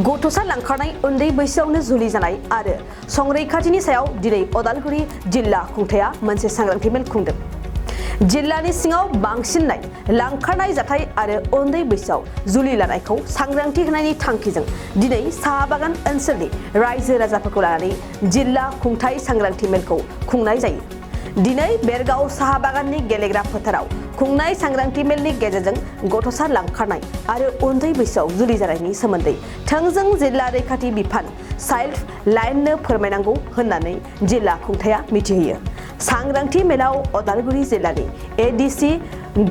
गथ'सा लांखारनाय उन्दै बैसोआवनो जुलि जानाय आरो संरैखाथिनि सायाव दिनै अदालगुरि जिल्ला खुंथाया मोनसे सांग्रांथि मेल खुंदों। जिल्लानि सिङाव बांसिननाय लांखारनाय जाथाय आरो उन्दै बैसोआव जुलि लानायखौ सांग्रांथि होनायनि थांखिजों दिनै साहा बागान ओनसोलनि रायजो राजाफोरखौ लानानै जिल्ला खुंथाय सांग्रांथि मेलखौ खुंनाय जायो। दिनै बेरगाव साहा बागाननि गेलेग्रा फोथाराव खुंनाय सांग्रांथि मेलनि गेजेरजों गथ'सा लांखारनाय आरो उन्दै बैसोआव जुलि जानायनि सोमोन्दै थोंजों जिल्ला रैखाथि बिफान चाइल्ड लाइननो फोरमायनांगौ होननानै जिल्ला खुंथाया मिथिहोयो। सांग्रांथि मेलाव अदालगुरि जिल्लानि एडिसि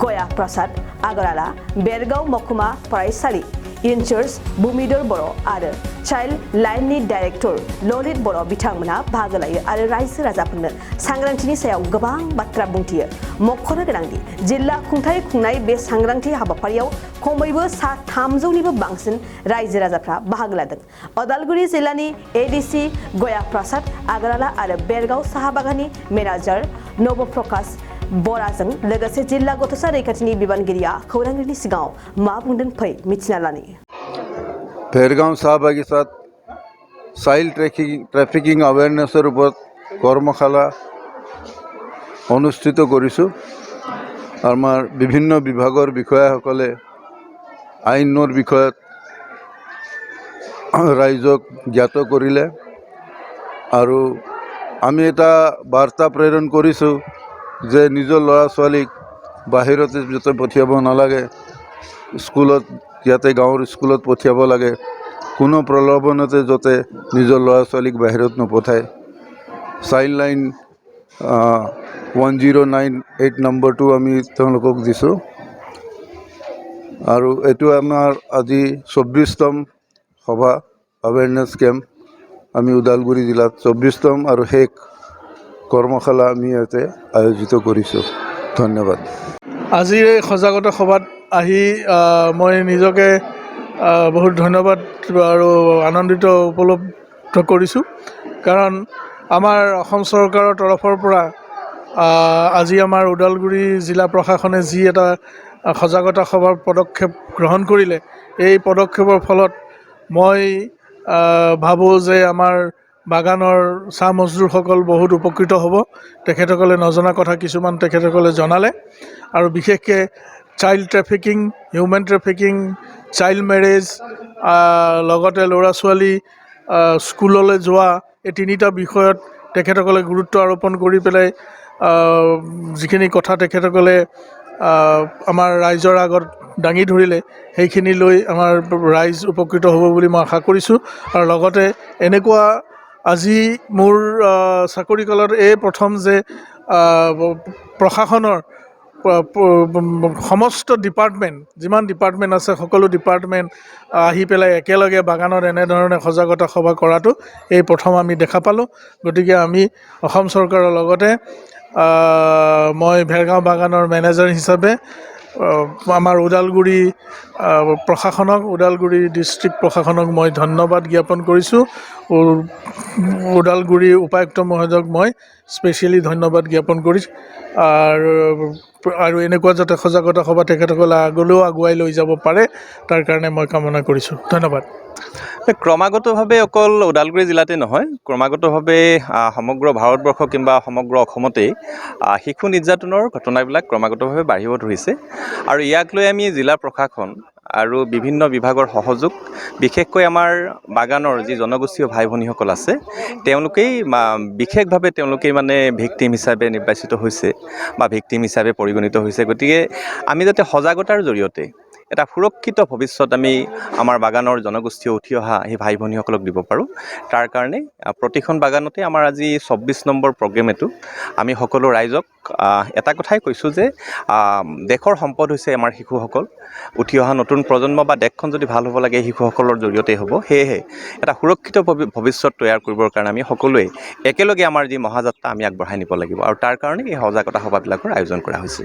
गया प्रसाद आगराला, बेरगाव महकुमा फरायसालि इनचार्ज भूमिधर बर' आरो चाइल्ड लाइननि डाइरेक्टर ललित बर' बिथांमोना बाहागो लायो आरो रायजो राजाफोरनो सांग्रांथिनि सायाव गोबां बाथ्रा बुंथियो। मख'नो गोनांदि जिल्ला खुंथाय खुंनाय बे सांग्रांथि हाबाफारियाव खमैबो सा 300निबो बांसिन रायजो राजाफ्रा बाहागो लादों। अदालगुरि जिल्लानि एडिसि गया प्रसाद आगराला आरो बेरगाव साहा बागाननि मेनेजार नबप्रकाश बराजों लोगोसे जिल्ला गथ'सा रैखाथिनि बिबानगिरिया खौरांगिरिनि सिगाङाव मा बुंदों फै मिथिना लानि। बेरगाव साहा बागिचात चाइल्ड ट्रेफिकिং अवेरनेसर ওপৰত কৰ্মশালা অনুষ্ঠিত কৰিছোঁ। আমাৰ বিভিন্ন বিভাগৰ বিষয়াসকলে আইনৰ বিষয়ত ৰাইজক জ্ঞাত কৰিলে আৰু আমি এটা বাৰ্তা প্ৰেৰণ কৰিছোঁ যে নিজৰ ল'ৰা ছোৱালীক বাহিৰতে যাতে পঠিয়াব নালাগে, স্কুলত ইয়াতে গাঁৱৰ স্কুলত পঠিয়াব লাগে। কোনো প্ৰলোভনতে যাতে নিজৰ ল'ৰা ছোৱালীক বাহিৰত নপঠায়। চাইল্ড লাইন 1098 নম্বৰটো আমি তেওঁলোকক দিছোঁ আৰু এইটো আমাৰ আজি 24তম সভা আৱেৰনেছ কেম্প। আমি ওদালগুৰি জিলাত 24তম আৰু শেষ কৰ্মশালা আমি ইয়াতে আয়োজিত কৰিছোঁ। ধন্যবাদ। আজিৰ এই সজাগতা সভাত আহি মই নিজকে বহুত ধন্যবাদ আৰু আনন্দিত উপলব্ধ কৰিছোঁ, কাৰণ আমাৰ অসম চৰকাৰৰ তৰফৰ পৰা আজি আমাৰ ওদালগুৰি জিলা প্ৰশাসনে যি এটা সজাগতা সভাৰ পদক্ষেপ গ্ৰহণ কৰিলে, এই পদক্ষেপৰ ফলত মই ভাবোঁ যে আমাৰ বাগানৰ চাহ মজদুৰসকল বহুত উপকৃত হ'ব। তেখেতসকলে নজনা কথা কিছুমান তেখেতসকলে জনালে আৰু বিশেষকৈ child trafficking, human trafficking, child marriage, লগতে ল'ৰা ছোৱালী স্কুললৈ যোৱা, এই তিনিটা বিষয়ত তেখেতসকলে গুৰুত্ব আৰোপণ কৰি পেলাই যিখিনি কথা তেখেতসকলে আমাৰ ৰাইজৰ আগত দাঙি ধৰিলে, সেইখিনি লৈ আমাৰ ৰাইজ উপকৃত হ'ব বুলি মই আশা কৰিছোঁ। আৰু লগতে এনেকুৱা আজি মোৰ চাকৰি কালত এই প্ৰথম যে প্ৰশাসনৰ সমস্ত ডিপাৰ্টমেণ্ট, যিমান ডিপাৰ্টমেণ্ট আছে সকলো ডিপাৰ্টমেণ্ট আহি পেলাই একেলগে বাগানত এনেধৰণে সজাগতা সভা কৰাটো এই প্ৰথম আমি দেখা পালোঁ। গতিকে আমি অসম চৰকাৰৰ লগতে মই ভেৰগাঁও বাগানৰ মেনেজাৰ হিচাপে আমাৰ ওদালগুৰি প্ৰশাসনক, ওদালগুৰি ডিষ্ট্ৰিক্ট প্ৰশাসনক মই ধন্যবাদ জ্ঞাপন কৰিছোঁ। ওদালগুৰি উপায়ুক্ত মহোদয়ক মই স্পেচিয়েলি ধন্যবাদ জ্ঞাপন কৰিছোঁ। আৰু এনেকুৱা যাতে সজাগতা সভা তেখেতসকলে আগলৈও আগুৱাই লৈ যাব পাৰে, তাৰ কাৰণে মই কামনা কৰিছোঁ। ধন্যবাদ। ক্ৰমাগতভাৱে অকল ওদালগুৰি জিলাতে নহয়, ক্ৰমাগতভাৱে সমগ্ৰ ভাৰতবৰ্ষ কিংবা সমগ্ৰ অসমতেই শিশু নিৰ্যাতনৰ ঘটনাবিলাক ক্ৰমাগতভাৱে বাঢ়িব ধৰিছে আৰু ইয়াক লৈ আমি জিলা প্ৰশাসন আৰু বিভিন্ন বিভাগৰ সহযোগ, বিশেষকৈ আমাৰ বাগানৰ যি জনগোষ্ঠীয় ভাই ভনীসকল আছে, তেওঁলোকেই বিশেষভাৱে মানে ভিক্টিম হিচাপে নিৰ্বাচিত হৈছে বা ভিক্টিম হিচাপে পৰিগণিত হৈছে। গতিকে আমি যাতে সজাগতাৰ জৰিয়তে এটা সুৰক্ষিত ভৱিষ্যত আমি আমাৰ বাগানৰ জনগোষ্ঠীয় উঠি অহা সেই ভাই ভনীসকলক দিব পাৰোঁ, তাৰ কাৰণে প্ৰতিখন বাগানতে আমাৰ আজি 24 নম্বৰ প্ৰগ্ৰেম এইটো। আমি সকলো ৰাইজক এটা কথাই কৈছোঁ যে দেশৰ সম্পদ হৈছে আমাৰ শিশুসকল। উঠি অহা নতুন প্ৰজন্ম বা দেশখন যদি ভাল হ'ব লাগে শিশুসকলৰ জৰিয়তে হ'ব। সেয়েহে এটা সুৰক্ষিত ভৱিষ্যত তৈয়াৰ কৰিবৰ কাৰণে আমি সকলোৱে একেলগে আমাৰ যি মহাযাত্ৰা আমি আগবঢ়াই নিব লাগিব আৰু তাৰ কাৰণে এই সজাগতা সভাবিলাকৰ আয়োজন কৰা হৈছে।